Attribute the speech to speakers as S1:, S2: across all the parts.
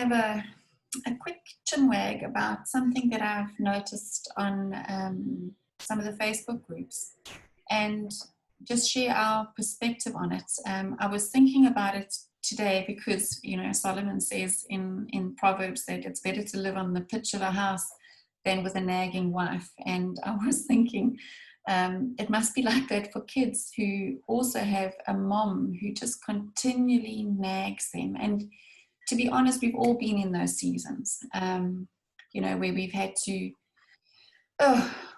S1: have a quick chinwag about something that I've noticed on some of the Facebook groups, and just share our perspective on it. I was thinking about it today because, you know, Solomon says in Proverbs that it's better to live on the pitch of a house than with a nagging wife. And I was thinking it must be like that for kids who also have a mom who just continually nags them. And to be honest, we've all been in those seasons, you know, where we've had to,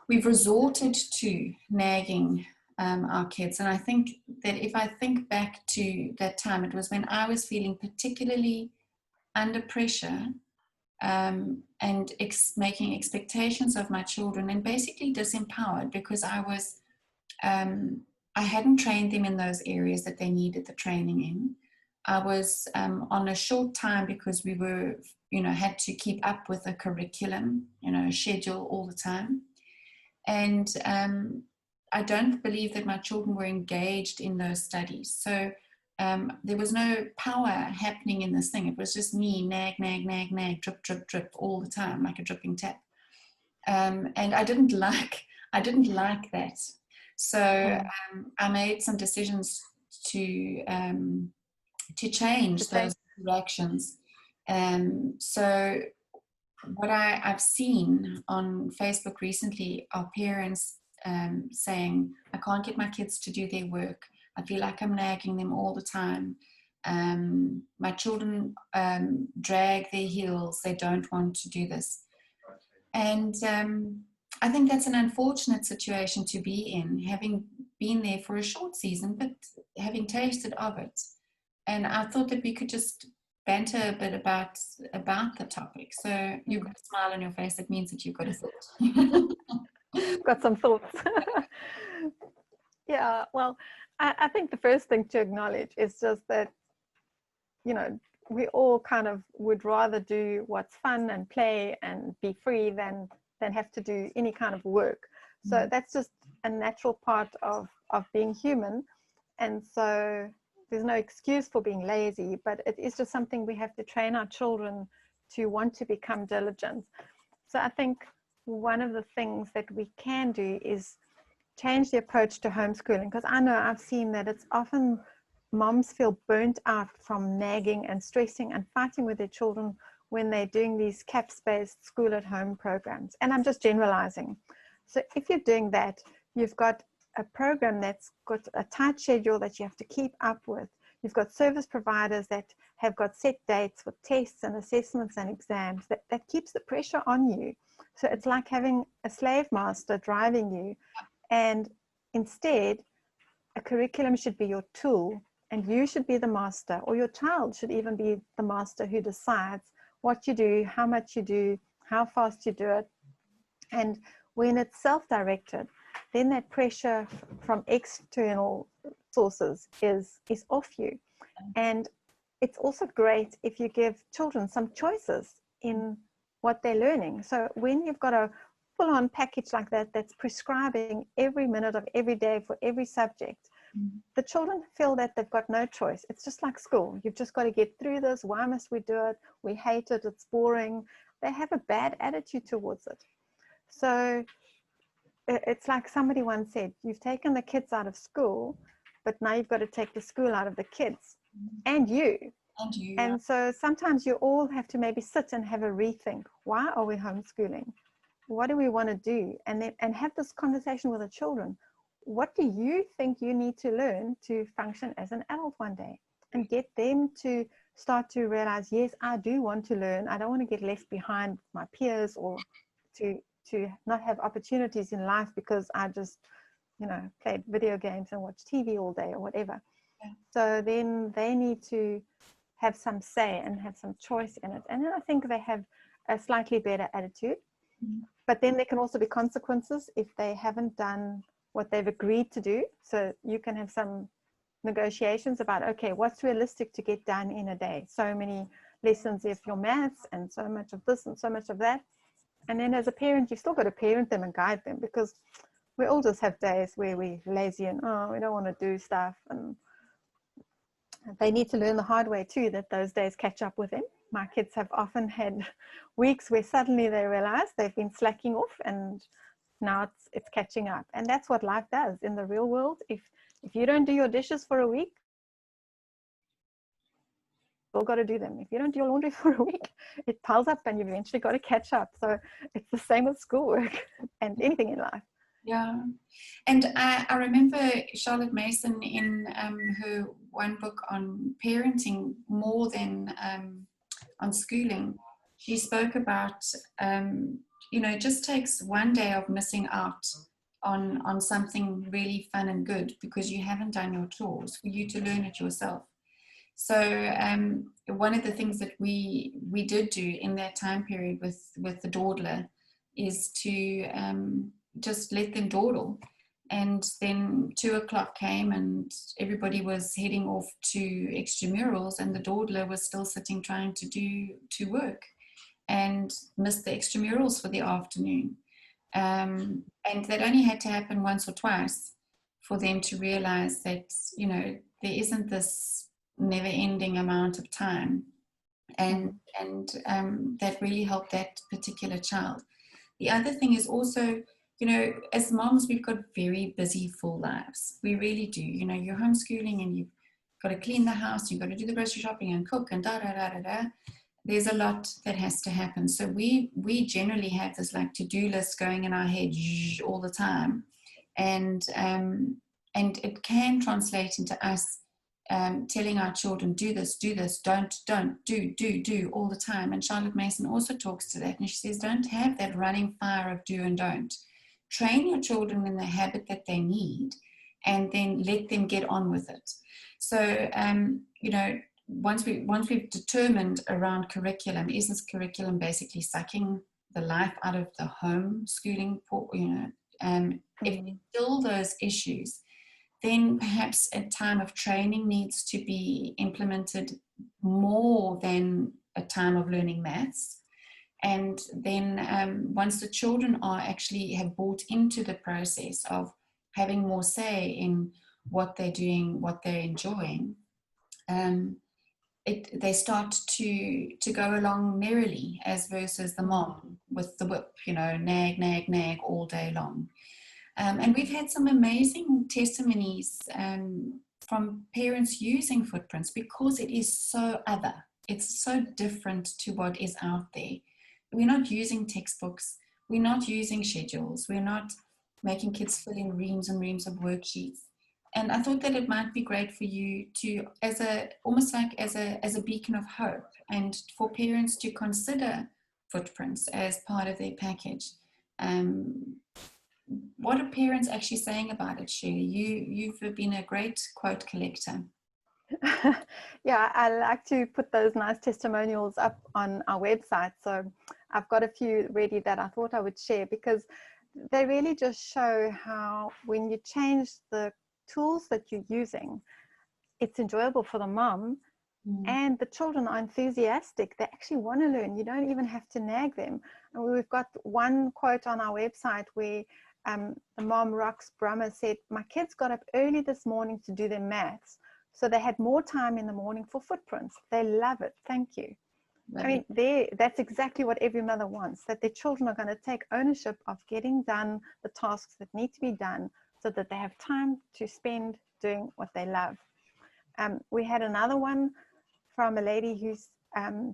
S1: we've resorted to nagging our kids. And I think that if I think back to that time, it was when I was feeling particularly under pressure and making expectations of my children and basically disempowered because I was, I hadn't trained them in those areas that they needed the training in. I was on a short time because we were, you know, had to keep up with a curriculum, you know, schedule all the time. And I don't believe that my children were engaged in those studies. So there was no power happening in this thing. It was just me, nag, nag, nag, nag, drip, drip, drip all the time, like a dripping tap. And I didn't like that. So I made some decisions to change those reactions. So what I've seen on Facebook recently are parents saying, I can't get my kids to do their work. I feel like I'm nagging them all the time. My children drag their heels. They don't want to do this. And I think that's an unfortunate situation to be in, having been there for a short season, but having tasted of it. And I thought that we could just banter a bit about the topic. So you've got a smile on your face. It means that you've got a thought.
S2: Got some thoughts. Yeah, well, I think the first thing to acknowledge is just that, you know, we all kind of would rather do what's fun and play and be free than have to do any kind of work. So that's just a natural part of being human. And so there's no excuse for being lazy, but it is just something we have to train our children to want to become diligent. So I think one of the things that we can do is change the approach to homeschooling, because I know I've seen that it's often moms feel burnt out from nagging and stressing and fighting with their children when they're doing these CAPS-based school at home programs. And I'm just generalizing. So if you're doing that, you've got a program that's got a tight schedule that you have to keep up with. You've got service providers that have got set dates for tests and assessments and exams. That keeps the pressure on you. So it's like having a slave master driving you. And instead, a curriculum should be your tool, and you should be the master, or your child should even be the master who decides what you do, how much you do, how fast you do it. And when it's self-directed, then that pressure from external sources is off you. And it's also great if you give children some choices in what they're learning. So when you've got a full-on package like that that's prescribing every minute of every day for every subject, the children feel that they've got no choice. It's just like school. You've just got to get through this. Why must we do it? We hate it. It's boring. They have a bad attitude towards it. So it's like somebody once said, you've taken the kids out of school, but now you've got to take the school out of the kids and you. And so sometimes you all have to maybe sit and have a rethink. Why are we homeschooling? What do we want to do? And then have this conversation with the children. What do you think you need to learn to function as an adult one day? And get them to start to realize, yes, I do want to learn. I don't want to get left behind my peers, or to not have opportunities in life because I just, you know, played video games and watched TV all day or whatever. Yeah. So then they need to have some say and have some choice in it. And then I think they have a slightly better attitude. But then there can also be consequences if they haven't done what they've agreed to do. So you can have some negotiations about, okay, what's realistic to get done in a day? So many lessons if your maths, and so much of this and so much of that. And then as a parent, you've still got to parent them and guide them, because we all just have days where we're lazy and, oh, we don't want to do stuff. And they need to learn the hard way too, that those days catch up with them. my kids have often had weeks where suddenly they realize they've been slacking off, and now it's catching up. And that's what life does in the real world. If you don't do your dishes for a week, you've got to do them. If you don't do your laundry for a week, it piles up and you've eventually got to catch up. So it's the same with schoolwork and anything in life.
S1: Yeah. And I remember Charlotte Mason in her one book on parenting more than on schooling, she spoke about, it just takes one day of missing out on something really fun and good because you haven't done your chores for you to learn it yourself. So one of the things that we did do in that time period with the dawdler is to just let them dawdle. And then 2 o'clock came and everybody was heading off to extramurals, and the dawdler was still sitting trying to work and missed the extramurals for the afternoon. And that only had to happen once or twice for them to realize that, there isn't this never-ending amount of time. And that really helped that particular child. The other thing is also, as moms, we've got very busy, full lives. We really do. You're homeschooling and you've got to clean the house, you've got to do the grocery shopping and cook and da-da-da-da-da. There's a lot that has to happen. So we generally have this like to-do list going in our head all the time. And it can translate into us telling our children, do this, don't, do all the time. And Charlotte Mason also talks to that. And she says, don't have that running fire of do and don't. Train your children in the habit that they need and then let them get on with it. So, once we've determined around curriculum, is this curriculum basically sucking the life out of the home schooling, if there's still those issues, then perhaps a time of training needs to be implemented more than a time of learning maths. And then once the children have bought into the process of having more say in what they're doing, what they're enjoying, they start to go along merrily, as versus the mom with the whip, nag all day long. And we've had some amazing testimonies from parents using footprints because it is so other. It's so different to what is out there. We're not using textbooks. We're not using schedules. We're not making kids fill in reams and reams of worksheets. And I thought that it might be great for you to, almost like as a beacon of hope, and for parents to consider footprints as part of their package. What are parents actually saying about it, Shirley? You've been a great quote collector.
S2: Yeah, I like to put those nice testimonials up on our website. So I've got a few ready that I thought I would share, because they really just show how when you change the tools that you're using, it's enjoyable for the mom, and the children are enthusiastic. They actually want to learn. You don't even have to nag them. And we've got one quote on our website where the mom, Rox Brummer, said, my kids got up early this morning to do their maths, so they had more time in the morning for footprints. They love it. Thank you. I mean, that's exactly what every mother wants, that their children are going to take ownership of getting done the tasks that need to be done so that they have time to spend doing what they love. We had another one from a lady who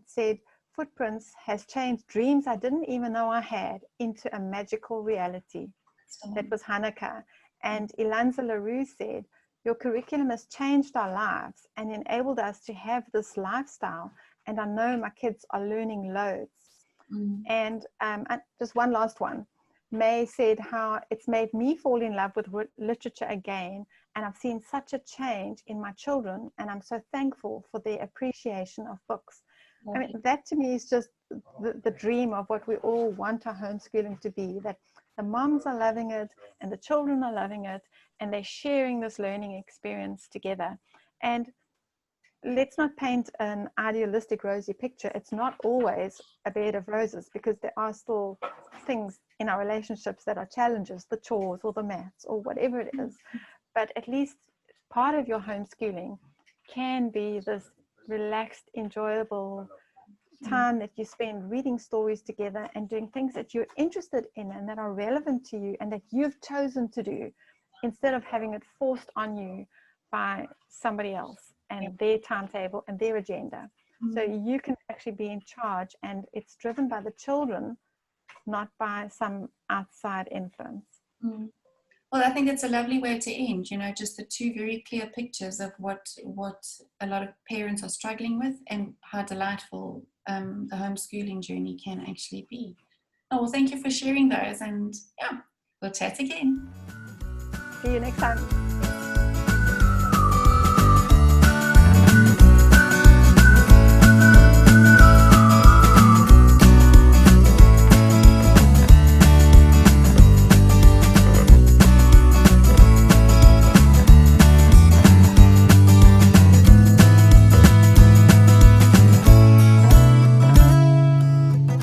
S2: said, footprints has changed dreams I didn't even know I had into a magical reality. That was Hanukkah. And Ilanza LaRue said, your curriculum has changed our lives and enabled us to have this lifestyle. And I know my kids are learning loads. And just one last one. May said how it's made me fall in love with literature again. And I've seen such a change in my children. And I'm so thankful for their appreciation of books. I mean, that to me is just the dream of what we all want our homeschooling to be, that the moms are loving it and the children are loving it, and they're sharing this learning experience together. And let's not paint an idealistic rosy picture. It's not always a bed of roses, because there are still things in our relationships that are challenges, the chores or the maths or whatever it is. But at least part of your homeschooling can be this relaxed, enjoyable time that you spend reading stories together and doing things that you're interested in and that are relevant to you and that you've chosen to do, instead of having it forced on you by somebody else and their timetable and their agenda. So you can actually be in charge, and it's driven by the children, not by some outside influence.
S1: Well, I think it's a lovely way to end, just the two very clear pictures of what a lot of parents are struggling with and how delightful the homeschooling journey can actually be. Oh, well, thank you for sharing those, and yeah, we'll chat again.
S2: See you next time.